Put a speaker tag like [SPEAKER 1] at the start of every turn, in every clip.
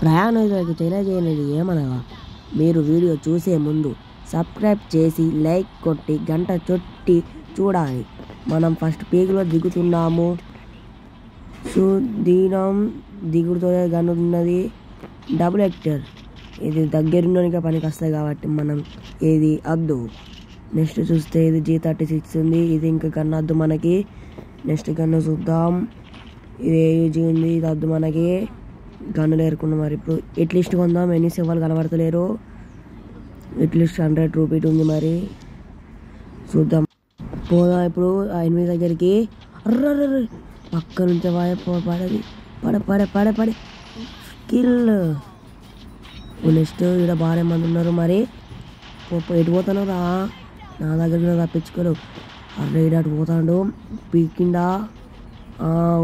[SPEAKER 1] ప్రయాణానికి తెలియజేయనిది ఏమనగా మీరు వీడియో చూసే ముందు సబ్స్క్రైబ్ చేసి లైక్ కొట్టి గంట చుట్టి చూడాలి. మనం ఫస్ట్ పీక్లో దిగుతున్నాము. సుదీనం దిగుడుతో గనున్నది డబుల్ యాక్టర్. ఇది దగ్గరుండడానికి పనికి వస్తుంది కాబట్టి మనం ఇది వద్దు. నెక్స్ట్ చూస్తే ఇది G36 ఉంది. ఇది ఇంకా గన్ వద్దు మనకి. నెక్స్ట్ గన్ను చూద్దాం. ఇది AUG ఉంది. ఇది వద్దు మనకి. గన్నులు ఏరుకున్నాం. మరి ఇప్పుడు ఎట్లీస్ట్ కొందాం. ఎన్ని సేవలు కనబడతలేరు. ఎట్లీస్ట్ 100 రూపీస్ ఉంది. మరి చూద్దాం. పోదాం ఇప్పుడు ఆ ఎనిమిది దగ్గరికి. అర్రర్ర పక్క నుంచి పడది పడే కిల్. నెక్స్ట్ ఇక్కడ బాగానే మంది ఉన్నారు. మరి ఎటు పోతాను రా, నా దగ్గర తప్పించుకోరు. అర్రే ఇటు అటు పోతాడు. పీకిండా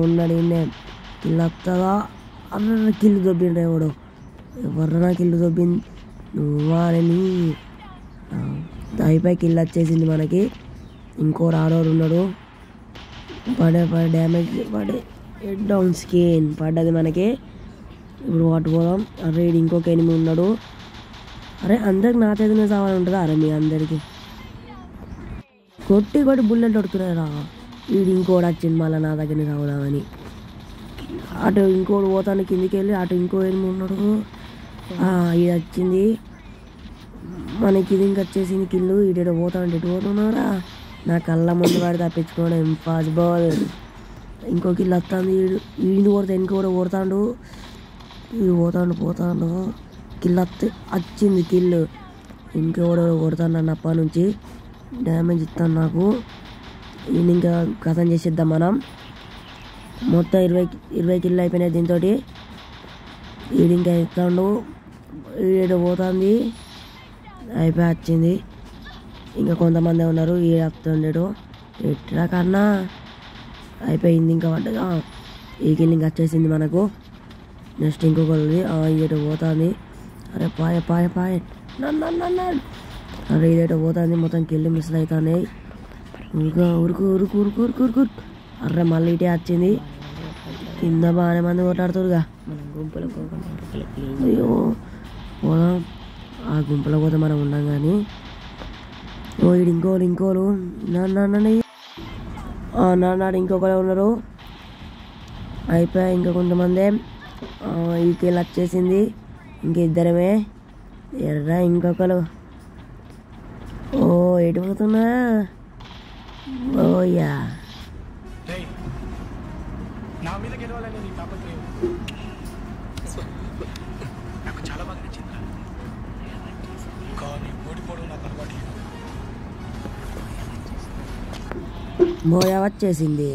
[SPEAKER 1] ఉన్నాడు. ఇన్నే కిల్ వస్తుందా? అర్ర కిల్లు దొబ్బిండు. ఎవర్రా కిల్లు దొబ్బింది? నువ్వాని అయిపోయి కిల్ వచ్చేసింది మనకి. ఇంకో రాడోడు ఉన్నాడు. పడే డ్యామేజ్ హెడ్ డౌన్ స్కిన్ పడ్డది మనకి. ఇప్పుడు వాటి పోదాం. అరే ఇంకొక ఎనిమిది ఉన్నాడు. అరే అందరికి నా చేతిలో సామాన్ ఉంటుందా? అరే మీ అందరికి కొట్టి బుల్లెట్ కొడుతున్నాయి రా. వీడు ఇంకోటి వచ్చింది మళ్ళీ నా దగ్గరనే కావదామని. అటు ఇంకోటి పోతాను కిందికి వెళ్ళి. అటు ఇంకో ఎనిమిది ఉన్నాడు. ఇది వచ్చింది మనకి. ఇది ఇంకా వచ్చేసింది కిల్లు. ఇటు పోతాను. ఇటు పోతున్నారా? నా కళ్ళ ముందు వాడి తప్పించుకోవడం ఇంపాసిబుల్. ఇంకో కిల్లు వస్తుంది. వీడిని కొడితే ఇంకో కూడా కొడతాడు. వీడు పోతాడు కిల్లు వచ్చింది కిల్లు. ఇంకెవడో కొడతాడు నన్ను అప్పటి నుంచి. డ్యామేజ్ ఇస్తాను నాకు. ఈయన ఇంకా కథం చేసేద్దాం మనం. మొత్తం 20 కిల్లు అయిపోయినాయి దీంతో. వీడు ఇంకా ఇస్తాడు. వీడు పోతుంది. అయిపోయి వచ్చింది. ఇంకా కొంతమంది ఉన్నారు. వీడు వస్తుండేడు. ఎట్లా కన్నా అయిపోయింది. ఇంకా పడ్డది. ఈ కిల్ ఇంకా వచ్చేసింది మనకు. నెక్స్ట్ ఇంకొకటి ఇదేటో పోతుంది. అరే పాయ నన్ను అరే ఇదేటో పోతుంది. మొత్తం కిల్లు మిస్ అవుతున్నాయి. ఉరుకు. అర్రే మళ్ళీ ఇటే వచ్చింది. కింద బాగానే మంది కొట్లాడుతురుగా. అయ్యో పోదాం. ఆ గుంపులో పోతే మనం ఉన్నాం కానీ. వీడు ఇంకోరు నాడు ఇంకొకరు ఉన్నారు. అయిపోయాయి ఇంకా కొంతమంది. ఈ కిల్ వచ్చేసింది. ఇంకా ఇద్దరమే. ఎర్రా ఇంకొకరు. ఎటు పోతున్నా? ఓయ్యా
[SPEAKER 2] నాకు చాలా బాగా నచ్చింది. కానీ ఓడిపోవడం నాకు అలవాటు.
[SPEAKER 1] బోయా వచ్చేసింది.